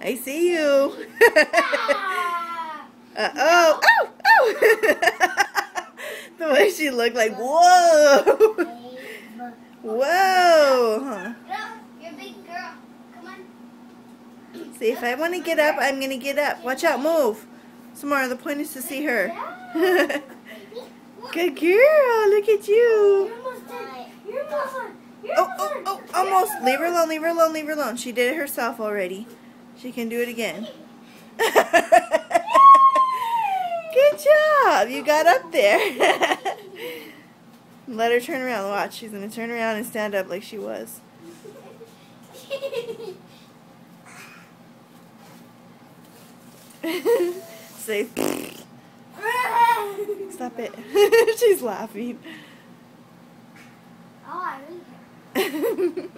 I see you. Ah! Oh, oh, oh. The way she looked like, whoa. Whoa. Huh. You're a big girl. Come on. See, if I want to get up, I'm going to get up. Watch out, move. Samara, the point is to see her. Good girl, look at you. You're almost done. You're almost done. You're Oh, almost oh, done. oh, almost. Leave her alone, leave her alone, leave her alone. She did it herself already. She can do it again. Good job. You got up there. Let her turn around. Watch. She's going to turn around and stand up like she was. Say, stop it. She's laughing. Oh, I really care.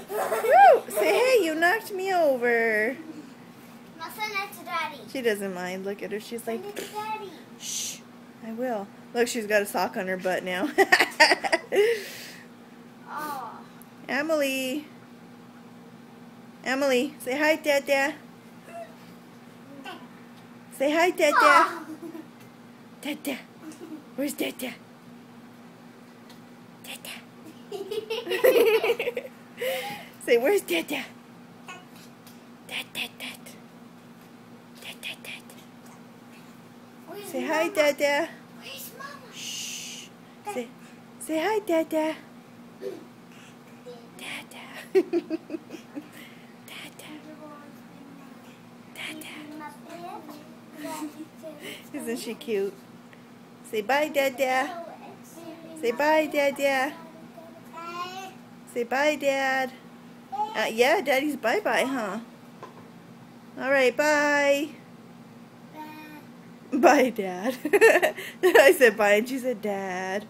Woo! Say, hey, you knocked me over. Now send that to Daddy. She doesn't mind. Look at her. She's like, Send it to Daddy. shh, I will. Look, she's got a sock on her butt now. Oh. Emily. Emily, say hi, Dada. Say hi, Dada. Oh. Dada. Where's Dada? Dada. Say, where's Dada? Dad, dad, dad. Dad, dad, dad. Where's Say hi, Mama? Dada. Where's Mama? Shh. Say hi, Dada. Dada. Dada. Isn't she cute? Say bye, Dada. Say bye, Dada. Say bye, Dad. Yeah, Daddy's bye-bye, huh? All right, bye. Bye, Dad. I said bye, and she said Dad.